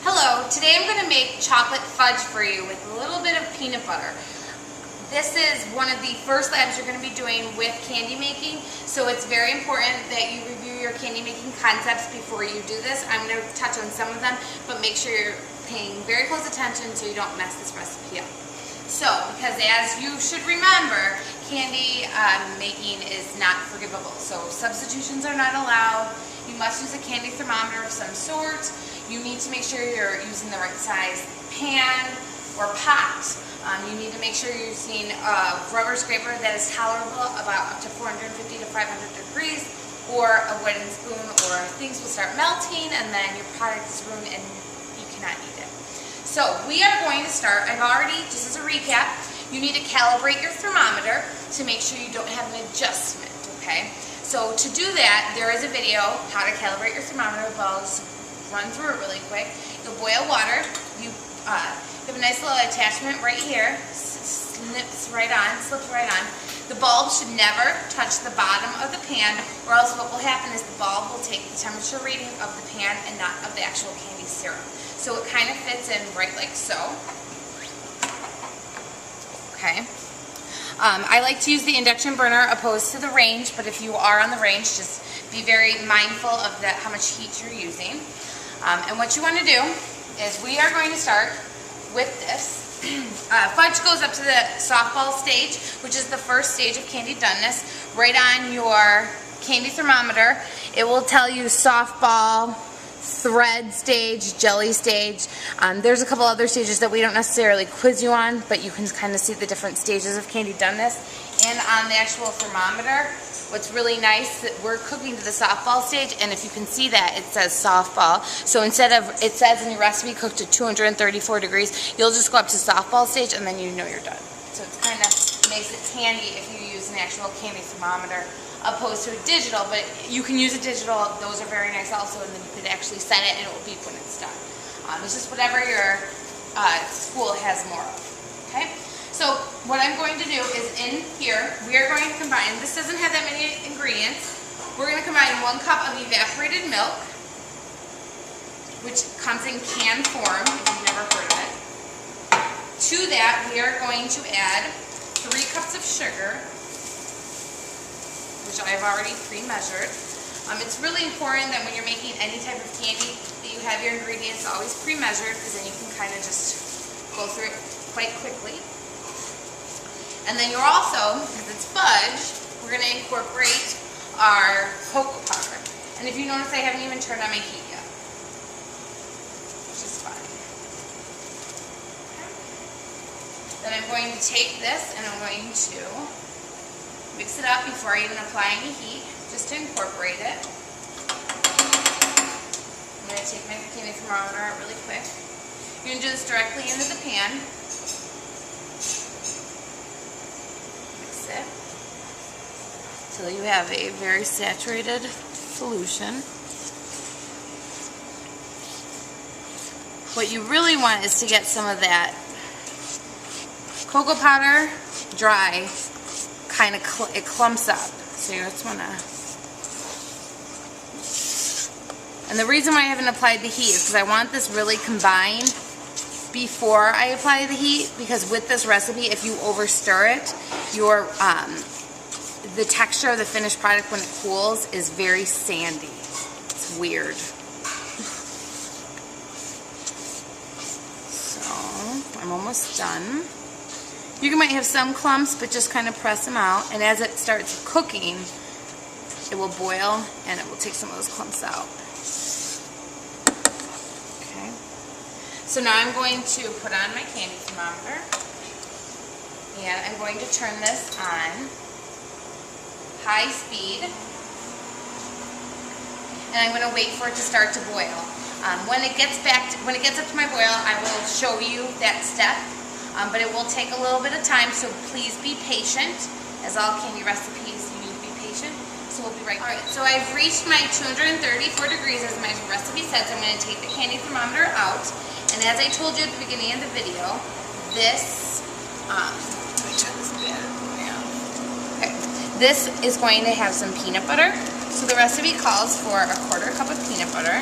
Hello, today I'm going to make chocolate fudge for you with a little bit of peanut butter. This is one of the first labs you're going to be doing with candy making, so it's very important that you review your candy making concepts before you do this. I'm going to touch on some of them, but make sure you're paying very close attention so you don't mess this recipe up. So, because as you should remember, candy making is not forgivable, so substitutions are not allowed. You must use a candy thermometer of some sort. You need to make sure you're using the right size pan or pot. You need to make sure you're using a rubber scraper that is tolerable about up to 450 to 500 degrees, or a wooden spoon, or things will start melting and then your product is ruined and you cannot eat it. So we are going to start, I've already, just as a recap, you need to calibrate your thermometer to make sure you don't have an adjustment, okay? So to do that, there is a video, how to calibrate your thermometer, but I'll just run through it really quick. You'll boil water, you have a nice little attachment right here, slips right on. The bulb should never touch the bottom of the pan, or else what will happen is the bulb will take the temperature reading of the pan and not of the actual candy syrup. So it kind of fits in right like so. Okay. I like to use the induction burner opposed to the range, but if you are on the range, just be very mindful of how much heat you're using. And what you want to do is we are going to start with this. Fudge goes up to the softball stage, which is the first stage of candy doneness. Right on your candy thermometer, it will tell you softball, thread stage, jelly stage. There's a couple other stages that we don't necessarily quiz you on, but you can kind of see the different stages of candy doneness. And on the actual thermometer, what's really nice, that we're cooking to the softball stage, and if you can see that, it says softball. So instead of, it says in your recipe, cook to 234 degrees, you'll just go up to softball stage and then you know you're done. So it kind of makes it handy if you use an actual candy thermometer opposed to a digital, but you can use a digital, those are very nice also, and then you could actually set it and it will beep when it's done. It's just whatever your school has more of, okay? So what I'm going to do is in here, we are going to combine, this doesn't have that many ingredients, we're going to combine 1 cup of evaporated milk, which comes in canned form, if you've never heard of it. To that, we are going to add 3 cups of sugar, which I've already pre-measured. It's really important that when you're making any type of candy that you have your ingredients always pre-measured, because then you can kind of just go through it quite quickly. And then you're also, because it's fudge, we're going to incorporate our cocoa powder. And if you notice, I haven't even turned on my heat yet, which is fine. Then I'm going to take this and I'm going to mix it up before I even apply any heat, just to incorporate it. I'm going to take my candy thermometer out really quick. You're going to do this directly into the pan. Mix it until you have a very saturated solution. What you really want is to get some of that cocoa powder dry, kind of it clumps up. So you just want to, and the reason why I haven't applied the heat is because I want this really combined before I apply the heat, because with this recipe, if you over stir it, your the texture of the finished product when it cools is very sandy. It's weird. So I'm almost done. You might have some clumps, but just kind of press them out, and as it starts cooking, it will boil and it will take some of those clumps out. Okay. So now I'm going to put on my candy thermometer, and I'm going to turn this on high speed, and I'm going to wait for it to start to boil. When it gets up to my boil, I will show you that step. But it will take a little bit of time, so please be patient. As all candy recipes, you need to be patient. So we'll be right back. Alright, so I've reached my 234 degrees as my recipe says. I'm going to take the candy thermometer out. And as I told you at the beginning of the video, this, let me turn this bad boy on. Okay, this is going to have some peanut butter. So the recipe calls for a 1/4 cup of peanut butter,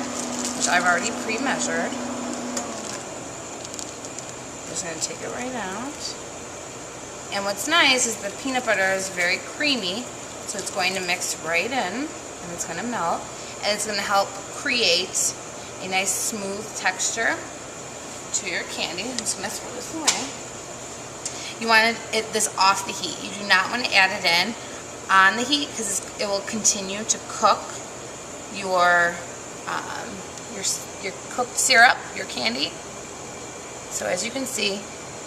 which I've already pre-measured. just going to take it right out. And what's nice is the peanut butter is very creamy, so it's going to mix right in, and it's going to melt, and it's going to help create a nice smooth texture to your candy. I'm just going to throw this away. You want this off the heat. You do not want to add it in on the heat because it will continue to cook your cooked syrup, your candy. So as you can see,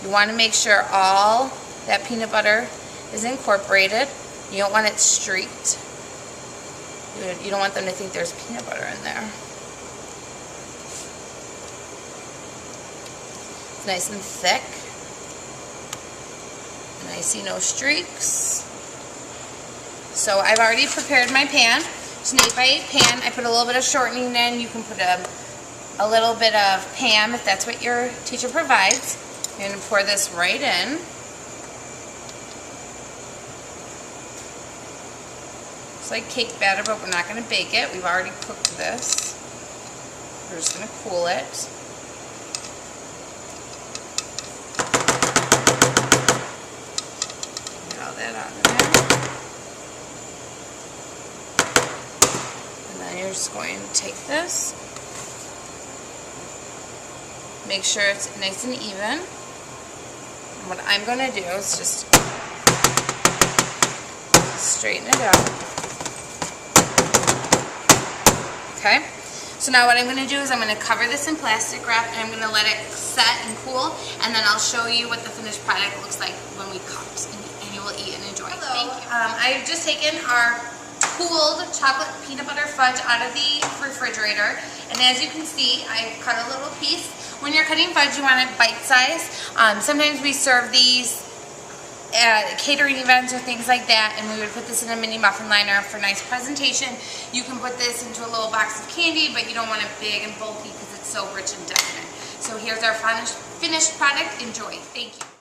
you want to make sure all that peanut butter is incorporated. You don't want it streaked. You don't want them to think there's peanut butter in there. It's nice and thick. And I see no streaks. So I've already prepared my pan. It's an 8x8 pan. I put a little bit of shortening in. You can put a little bit of Pam if that's what your teacher provides. You're going to pour this right in. It's like cake batter, but we're not going to bake it. We've already cooked this. We're just going to cool it. Get all that out of there. And then you're just going to take this. Make sure it's nice and even. And what I'm going to do is just straighten it out. Okay, so now what I'm going to do is I'm going to cover this in plastic wrap and I'm going to let it set and cool, and then I'll show you what the finished product looks like when we cut, and you will eat and enjoy. Hello. I've just taken our cooled chocolate peanut butter fudge out of the refrigerator, and as you can see, I cut a little piece. When you're cutting fudge, you want it bite-sized. Sometimes we serve these at catering events or things like that, and we would put this in a mini muffin liner for nice presentation. You can put this into a little box of candy, but you don't want it big and bulky because it's so rich and definite. So here's our finished product. Enjoy. Thank you.